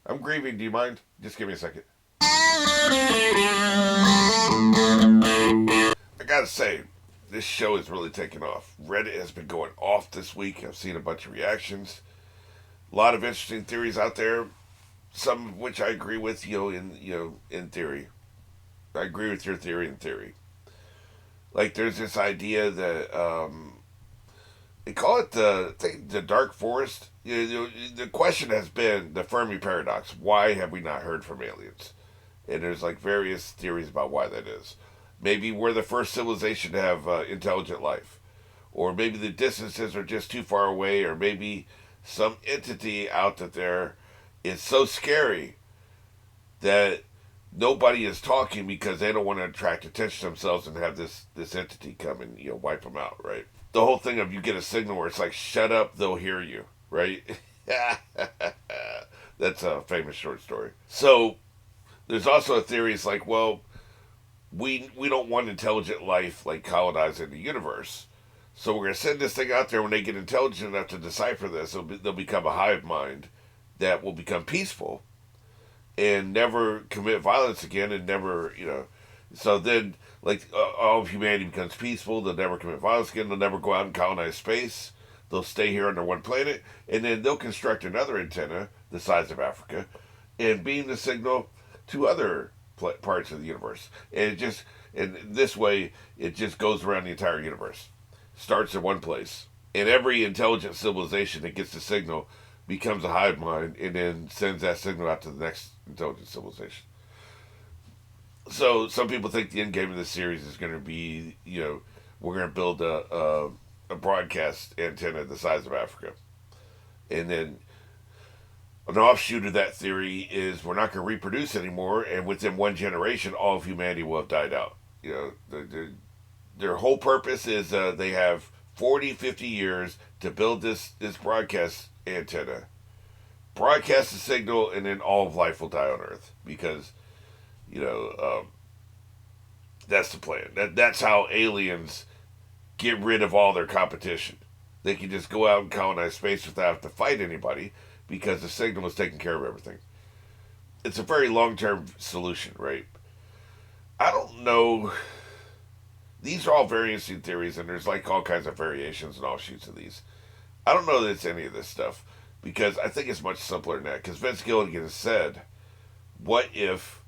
I'm grieving. Do you mind? Just give me a second. I gotta say, this show is really taking off. Reddit has been going off this week. I've seen a bunch of reactions. A lot of interesting theories out there. Some of which I agree with. In theory, I agree with your theory in theory. Like, there's this idea that they call it the dark forest. The question has been the Fermi paradox. Why have we not heard from aliens? And there's like various theories about why that is. Maybe we're the first civilization to have intelligent life, or maybe the distances are just too far away, or maybe some entity out there is so scary that nobody is talking because they don't want to attract attention to themselves and have this entity come and wipe them out, right? The whole thing of you get a signal where it's like, shut up, they'll hear you, right? That's a famous short story. So there's also a theory. It's like, well, we don't want intelligent life like colonizing the universe. So we're going to send this thing out there. When they get intelligent enough to decipher this, they'll become a hive mind that will become peaceful and never commit violence again, and never, So then, like, all of humanity becomes peaceful. They'll never commit violence again. They'll never go out and colonize space. They'll stay here under one planet, and then they'll construct another antenna the size of Africa, and beam the signal to other parts of the universe. And this way, it just goes around the entire universe. Starts in one place, and every intelligent civilization that gets the signal becomes a hive mind, and then sends that signal out to the next intelligent civilization. So some people think the end game of this series is going to be, we're going to build a broadcast antenna the size of Africa, and then an offshoot of that theory is we're not going to reproduce anymore, and within one generation, all of humanity will have died out. Their whole purpose is they have 40, 50 years to build this broadcast antenna, broadcast the signal, and then all of life will die on Earth because you know um, that's the plan. That's how aliens get rid of all their competition. They can just go out and colonize space without having to fight anybody because the signal is taking care of everything. It's a very long term solution, right? I don't know. These are all very interesting theories, and there's like all kinds of variations and offshoots of these. I don't know that it's any of this stuff because I think it's much simpler than that. Because Vince Gilligan has said, "What if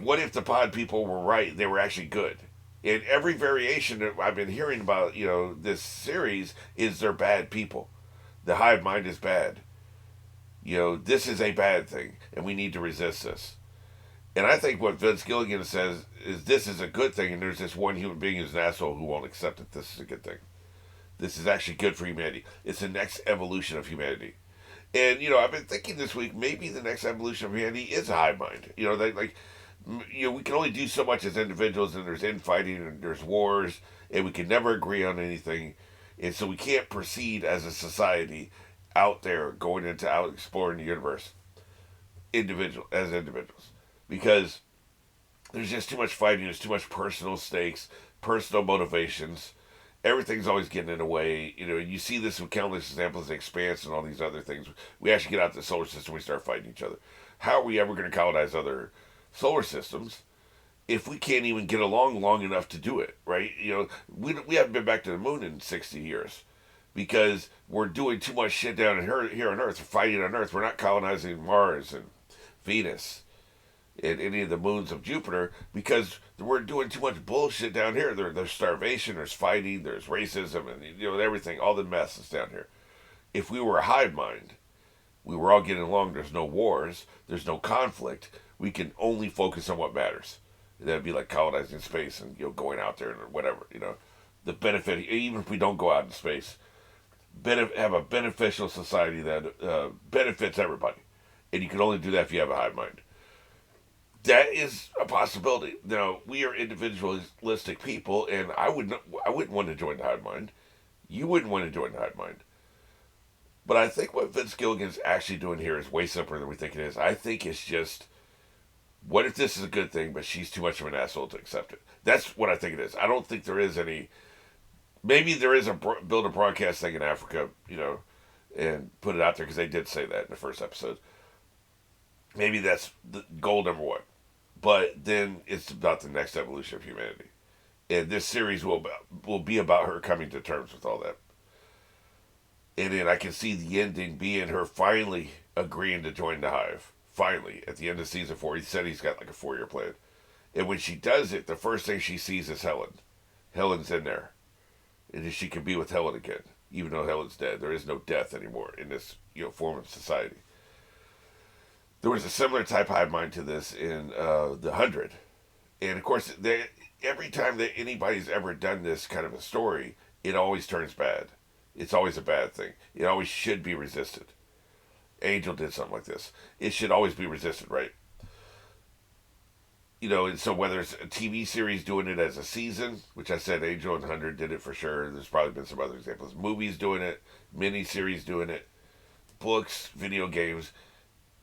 what if the pod people were right? They were actually good." And every variation that I've been hearing about, this series is they're bad people. The hive mind is bad. This is a bad thing, and we need to resist this. And I think what Vince Gilligan says is this is a good thing, and there's this one human being who's an asshole who won't accept that this is a good thing. This is actually good for humanity. It's the next evolution of humanity. And I've been thinking this week maybe the next evolution of humanity is a hive mind. We can only do so much as individuals, and there's infighting and there's wars, and we can never agree on anything, and so we can't proceed as a society out there going into out exploring the universe, individuals, because there's just too much fighting. There's too much personal stakes, personal motivations. Everything's always getting in the way. You see this with countless examples of expanse and all these other things. We actually get out the solar system, we start fighting each other. How are we ever going to colonize other solar systems if we can't even get along long enough to do it, right? We haven't been back to the moon in 60 years because we're doing too much shit down here on Earth. We're fighting on Earth. We're not colonizing Mars and Venus and any of the moons of Jupiter because we're doing too much bullshit down here. There's starvation, there's fighting, there's racism, and everything, all the mess is down here. If we were a hive mind, we were all getting along. There's no wars, there's no conflict. We can only focus on what matters. That'd be like colonizing space and going out there and whatever. The benefit, even if we don't go out in space, have a beneficial society that benefits everybody, and you can only do that if you have a hive mind. That is a possibility. Now, we are individualistic people, and I wouldn't want to join the hive mind. You wouldn't want to join the hive mind. But I think what Vince Gilligan's actually doing here is way simpler than we think it is. I think it's just, what if this is a good thing, but she's too much of an asshole to accept it? That's what I think it is. I don't think there is any. Maybe there is build a broadcast thing in Africa, and put it out there because they did say that in the first episode. Maybe that's the goal number one. But then it's about the next evolution of humanity. And this series will be about her coming to terms with all that. And then I can see the ending being her finally agreeing to join the hive. Finally, at the end of season 4, he said he's got like a 4-year plan. And when she does it, the first thing she sees is Helen. Helen's in there. And she can be with Helen again, even though Helen's dead. There is no death anymore in this form of society. There was a similar type hive mind to this in the 100. And of course, every time that anybody's ever done this kind of a story, it always turns bad. It's always a bad thing. It always should be resisted. Angel did something like this. It should always be resisted, right? And so whether it's a TV series doing it as a season, which I said Angel and 100 did it for sure. There's probably been some other examples. Movies doing it, miniseries doing it, books, video games.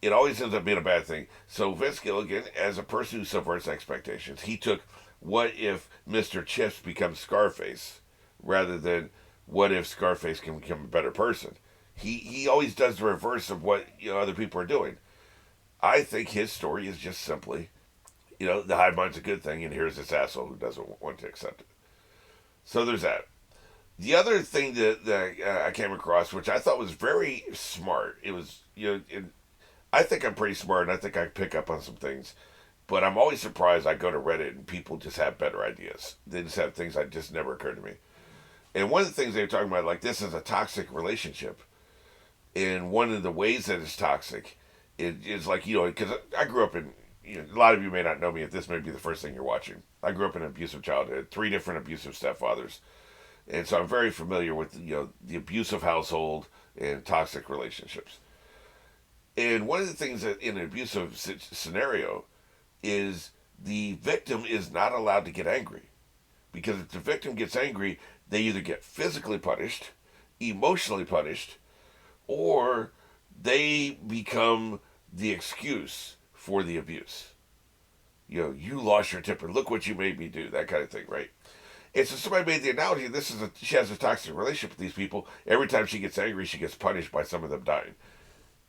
It always ends up being a bad thing. So Vince Gilligan, as a person who subverts expectations, he took what if Mr. Chips becomes Scarface rather than what if Scarface can become a better person. He always does the reverse of what other people are doing. I think his story is just simply, the hive mind's a good thing, and here's this asshole who doesn't want to accept it. So there's that. The other thing that I came across, which I thought was very smart, it was, I think I'm pretty smart, and I think I pick up on some things, but I'm always surprised. I go to Reddit, and people just have better ideas. They just have things that just never occurred to me. And one of the things they were talking about, like, this is a toxic relationship. And one of the ways that it's toxic is like, because I grew up in, a lot of you may not know me if this may be the first thing you're watching. I grew up in an abusive childhood, 3 different abusive stepfathers. And so I'm very familiar with, the abusive household and toxic relationships. And one of the things that in an abusive scenario is the victim is not allowed to get angry. Because if the victim gets angry, they either get physically punished, emotionally punished, or they become the excuse for the abuse. You lost your temper. Look what you made me do. That kind of thing, right? And so somebody made the analogy. She has a toxic relationship with these people. Every time she gets angry, she gets punished by some of them dying.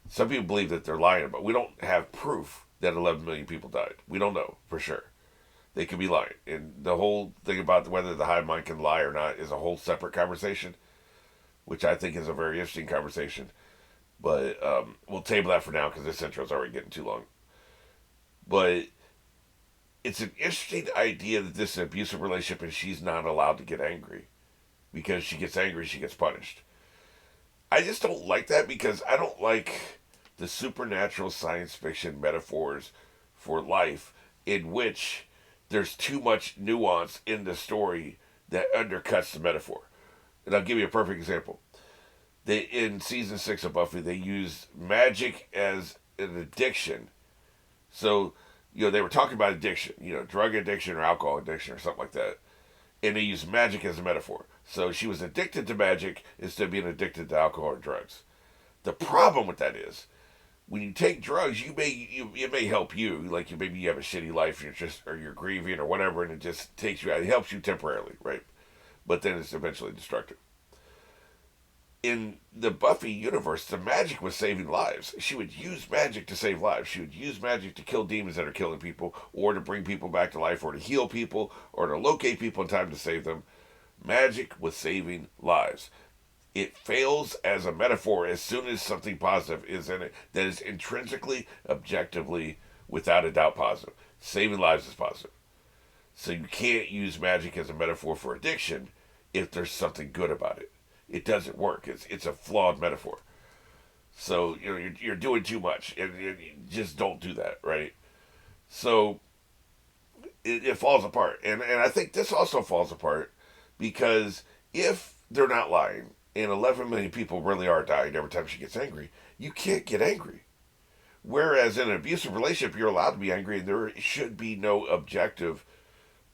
Some people believe that they're lying, but we don't have proof that 11 million people died. We don't know for sure. They could be lying. And the whole thing about whether the hive mind can lie or not is a whole separate conversation, which I think is a very interesting conversation. But we'll table that for now because this intro is already getting too long. But it's an interesting idea that this is an abusive relationship and she's not allowed to get angry. Because she gets angry, she gets punished. I just don't like that because I don't like the supernatural science fiction metaphors for life in which there's too much nuance in the story that undercuts the metaphor. And I'll give you a perfect example. In season 6 of Buffy, they used magic as an addiction. So, they were talking about addiction, drug addiction or alcohol addiction or something like that. And they used magic as a metaphor. So she was addicted to magic instead of being addicted to alcohol or drugs. The problem with that is, when you take drugs, it may help you. Like maybe you have a shitty life, or you're grieving or whatever, and it just takes you out. It helps you temporarily, right? But then it's eventually destructive. In the Buffy universe, the magic was saving lives. She would use magic to save lives. She would use magic to kill demons that are killing people, or to bring people back to life, or to heal people, or to locate people in time to save them. Magic was saving lives. It fails as a metaphor as soon as something positive is in it that is intrinsically, objectively, without a doubt positive. Saving lives is positive. So you can't use magic as a metaphor for addiction if there's something good about it. It doesn't work. It's a flawed metaphor. So you're doing too much, and you just don't do that, right? So it falls apart, and I think this also falls apart because if they're not lying, and 11 million people really are dying every time she gets angry, you can't get angry. Whereas in an abusive relationship, you're allowed to be angry, and there should be no objective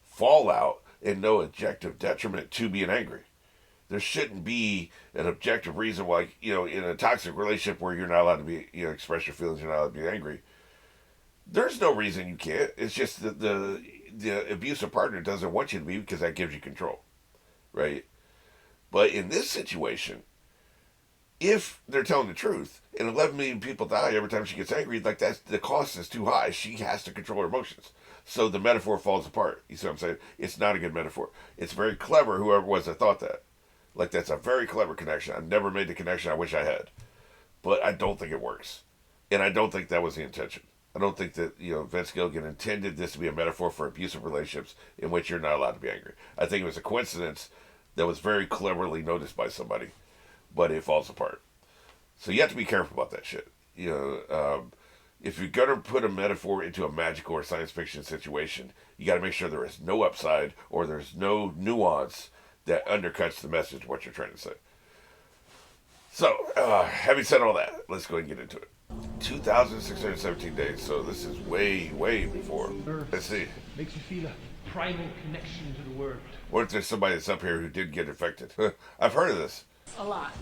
fallout and no objective detriment to being angry. There shouldn't be an objective reason why, in a toxic relationship where you're not allowed to be, express your feelings, you're not allowed to be angry. There's no reason you can't. It's just that the abusive partner doesn't want you to be because that gives you control, right? But in this situation, if they're telling the truth and 11 million people die every time she gets angry, like that's the cost is too high. She has to control her emotions. So the metaphor falls apart. You see what I'm saying? It's not a good metaphor. It's very clever, whoever it was that thought that. Like, that's a very clever connection. I've never made the connection I wish I had. But I don't think it works. And I don't think that was the intention. I don't think that, Vince Gilligan intended this to be a metaphor for abusive relationships in which you're not allowed to be angry. I think it was a coincidence that was very cleverly noticed by somebody. But it falls apart. So you have to be careful about that shit. If you're going to put a metaphor into a magical or science fiction situation, you got to make sure there is no upside or there's no nuance that undercuts the message of what you're trying to say. So, having said all that, let's go ahead and get into it. 2,617 days, so this is way, way before. Let's see. Makes you feel a primal connection to the world. What if there's somebody that's up here who did get infected? I've heard of this. A lot.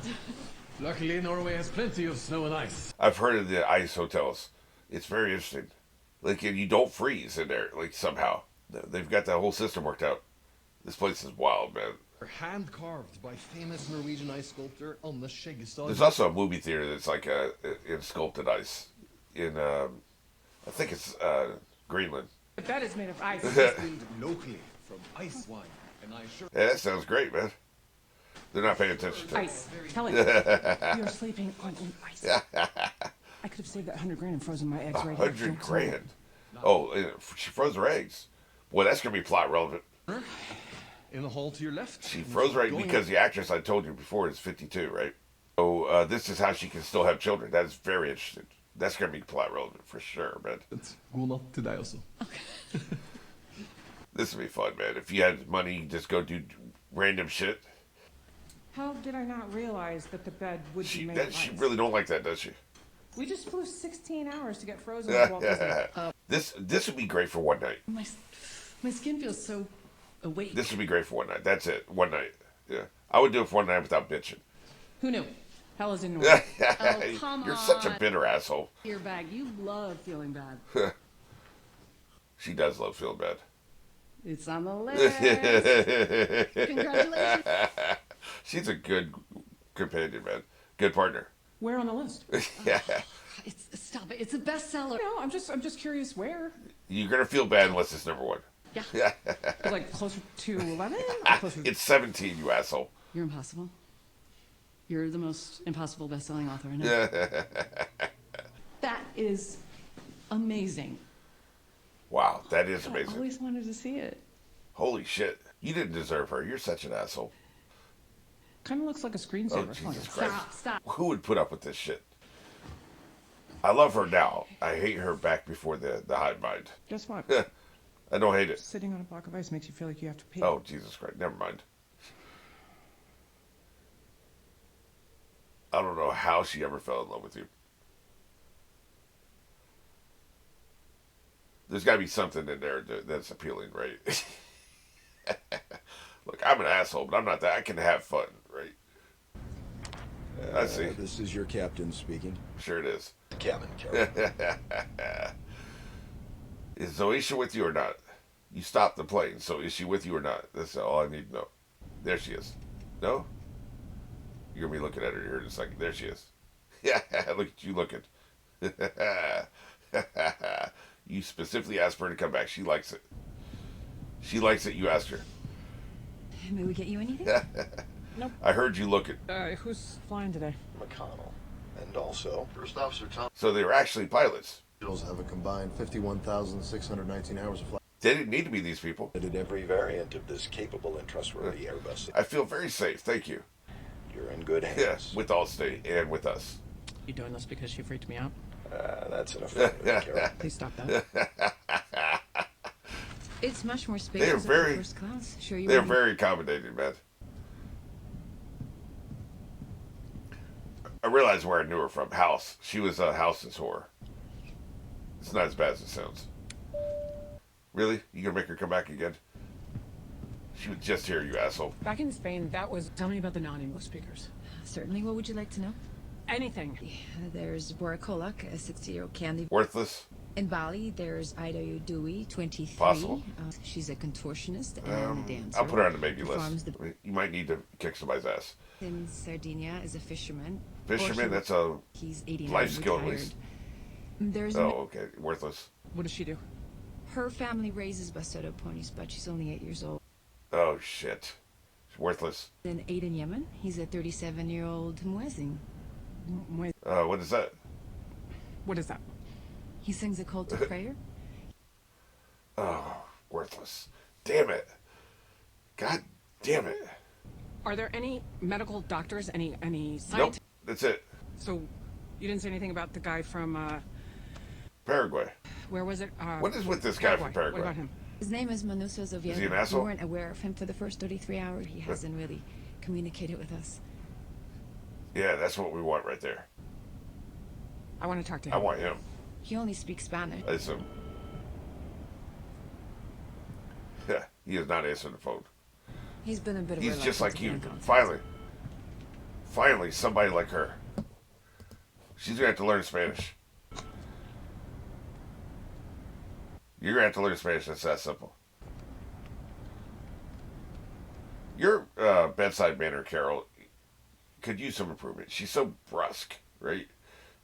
Luckily, Norway has plenty of snow and ice. I've heard of the ice hotels. It's very interesting. Like, you don't freeze in there, like, somehow. They've got that whole system worked out. This place is wild, man. Hand carved by famous Norwegian ice sculptor on the Skeggestad. There's also a movie theater that's like in sculpted ice. In, I think it's Greenland. But that is made of ice. Brewed locally from ice wine. And I sure... Yeah, that sounds great, man. They're not paying attention to it. Ice. Tell it. You're sleeping on ice. I could have saved that $100,000 and frozen my eggs right here. $100,000. Oh, she froze her eggs. Boy, that's gonna be plot relevant. In the hall to your left. She froze her eggs because the actress I told you before is 52, right? So this is how she can still have children. That is very interesting. That's gonna be plot relevant for sure, man. God natt till dig också. This would be fun, man. If you had money, just go do random shit. How did I not realize that the bed would be made of ice? She really don't like that, does she? We just flew 16 hours to get frozen at Walt Disney. This would be great for one night. My skin feels so awake. This would be great for one night. That's it. One night. Yeah. I would do it for one night without bitching. Who knew? Hell is in Norway. Oh, come You're on. such a bitter asshole. Your bag. You love feeling bad. She does love feeling bad. It's on the list. Congratulations. She's a good companion, man. Good partner. Where on the list? Yeah. Stop it. It's a bestseller. No, I'm just curious where. You're gonna feel bad unless it's number one. Yeah. Like closer to 11? It's 17, you asshole. You're impossible. You're the most impossible best-selling author I know. That is amazing. Wow, that is amazing. I always wanted to see it. Holy shit. You didn't deserve her. You're such an asshole. Kind of looks like a screensaver. Oh, Jesus Christ. Stop. Who would put up with this shit? I love her now. I hate her back before the hive mind. Guess what? I don't hate it. Sitting on a block of ice makes you feel like you have to pee. Oh, Jesus Christ. Never mind. I don't know how she ever fell in love with you. There's got to be something in there that's appealing, right? Look, I'm an asshole, but I'm not that. I can have fun, right? I see. This is your captain speaking. Sure it is. Cabin, Carol. Is Zoisha with you or not? You stopped the plane, so is she with you or not? That's all I need to know. There she is. No? You're going to be looking at her here in a second. There she is. Yeah, look at you looking. You specifically asked for her to come back. She likes it. She likes it. You asked her. May we get you anything? Nope. I heard you looking. Who's flying today? McConnell. And also, First Officer Tom So they were actually pilots. have a combined 51,619 hours of flight. They didn't need to be these people. Did every variant of this capable and trustworthy Airbus. I feel very safe. Thank you. You're in good hands. Yes, with Allstate and with us. You doing this because she freaked me out? That's an affirmative, Carol. Please stop that. It's much more spacious They are very- than first class. Sure you They're wouldn't- very accommodating, man. I realize where I knew her from. House. She was a House's whore. It's not as bad as it sounds. Really? You gonna make her come back again? She was just here, you asshole. Back in Spain, that was... Tell me about the non-English speakers. Certainly. What would you like to know? Anything. There's Boricolak, a 60-year-old candy. Worthless? In Bali, there's Ida Dewey, 23. Possible. She's a contortionist and a dancer. I'll put her on the maybe Performs list. You might need to kick somebody's ass. In Sardinia is a fisherman. Fisherman, that's a He's 89, life skill at retired. least. There's Oh, okay. Worthless. What does she do? her family raises Basotho ponies, but she's only 8 years old. Oh, shit. It's worthless. In Aden, Yemen, he's a 37-year-old muezzin. What is that? What is that? He sings a call to prayer. Oh, worthless. Damn it. God damn it. Are there any medical doctors, any Nope. scientists? That's it. So, you didn't say anything about the guy from, Paraguay. where was it? What is with this guy from Paraguay? What about him? His name is Manuso Zovieta. Is he an asshole? We weren't aware of him for the first 33 hours. He hasn't really communicated with us. Yeah, that's what we want right there. I want to talk to him. I want him. He only speaks Spanish. I assume. Yeah, he is not answering the phone. He's been a bit of He's a just like you. reluctant Finally. Finally, somebody like her. She's going to have to learn Spanish. You're going to have to learn Spanish. It's that simple. Your bedside manner, Carol, could use some improvement. She's so brusque, right?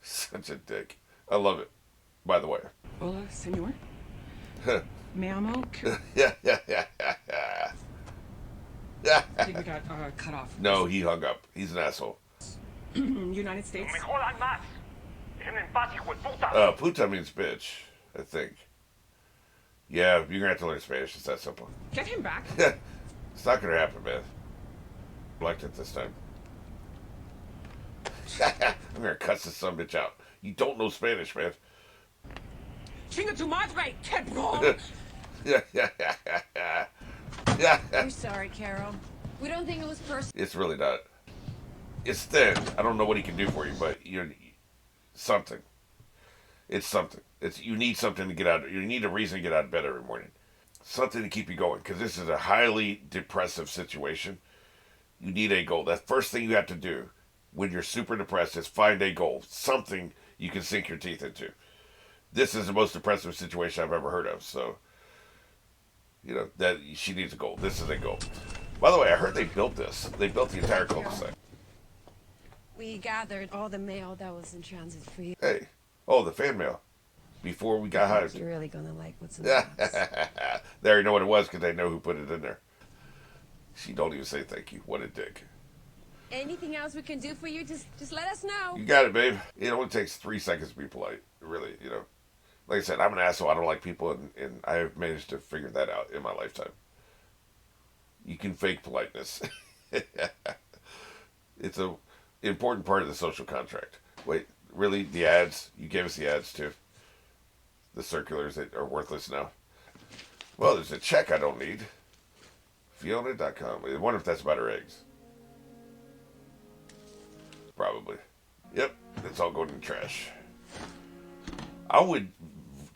Such a dick. I love it, by the way. Hola, senor. Me amo. Yeah. I think we got cut off. No, he hung up. He's an asshole. United States. Puta means bitch, I think. Yeah, you're gonna have to learn Spanish. It's that simple. Get him back. It's not gonna happen, man. Liked it this time. I'm gonna cuss this son of a bitch out. You don't know Spanish, man. Chinga tu madre, cabrón. Yeah. We're sorry, Carol. We don't think it was personal. It's really not. It's thin. I don't know what he can do for you, but you're something. It's something. You need something to get out. You need a reason to get out of bed every morning. Something to keep you going, because this is a highly depressive situation. You need a goal. That first thing you have to do when you're super depressed is find a goal. Something you can sink your teeth into. This is the most depressive situation I've ever heard of. So, that she needs a goal. This is a goal. By the way, I heard they built this. They built the entire cul-de-sac. We gathered all the mail that was in transit for you. Hey. Oh, the fan mail. Before we got hired. You're really gonna like what's in the box. They already know what it was because they know who put it in there. She don't even say thank you. What a dick. Anything else we can do for you? Just let us know. You got it, babe. It only takes 3 seconds to be polite. Really, Like I said, I'm an asshole. I don't like people, and I have managed to figure that out in my lifetime. You can fake politeness. It's an important part of the social contract. Wait, really? The ads? You gave us the ads, too. The circulars that are worthless now. Well, there's a check I don't need. Fiona.com. I wonder if that's about her eggs. Probably. Yep, it's all going in the trash. I would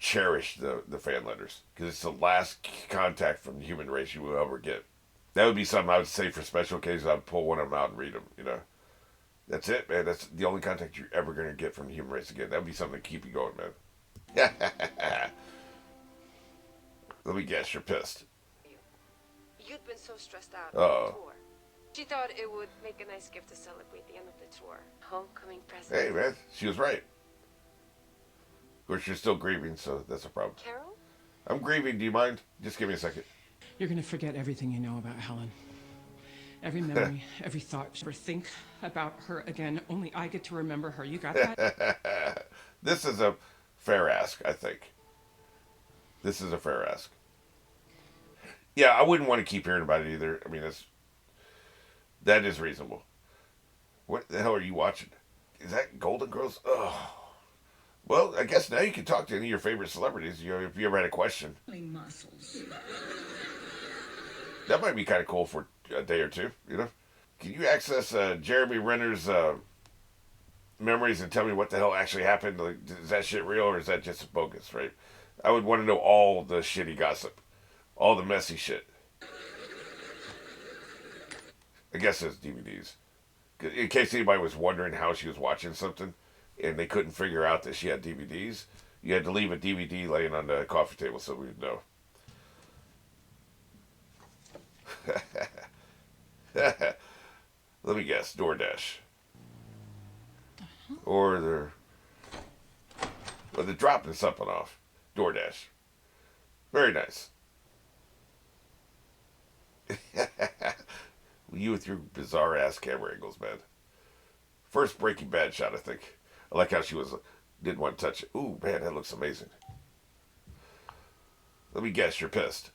cherish the fan letters, because it's the last contact from the human race you will ever get. That would be something I would say for special occasions. I'd pull one of them out and read them, That's it, man. That's the only contact you're ever going to get from the human race again. That would be something to keep you going, man. Let me guess, you're pissed. You'd been so stressed out on the tour. She thought it would make a nice gift to celebrate the end of the tour. Homecoming present. Hey, man, she was right. Of course, you're still grieving, so that's a problem. Carol? I'm grieving. Do you mind? Just give me a second. You're gonna forget everything you know about Helen. Every memory, every thought. Never think about her again. Only I get to remember her. You got that? This is a fair ask, I think. This is a fair ask. Yeah, I wouldn't want to keep hearing about it either. I mean, that is reasonable. What the hell are you watching? Is that Golden Girls? Oh. Well, I guess now you can talk to any of your favorite celebrities. If you ever had a question. Muscles. That might be kind of cool for a day or two, Can you access Jeremy Renner's memories and tell me what the hell actually happened? Like, is that shit real or is that just bogus, right? I would want to know all the shitty gossip. All the messy shit. I guess it's DVDs. In case anybody was wondering how she was watching something and they couldn't figure out that she had DVDs, You had to leave a DVD laying on the coffee table so we'd know. Let me guess, DoorDash. Or they're dropping something off. DoorDash. Very nice. You with your bizarre ass camera angles, man. First Breaking Bad shot, I think. I like how she didn't want to touch it. Ooh, man, that looks amazing. Let me guess, you're pissed.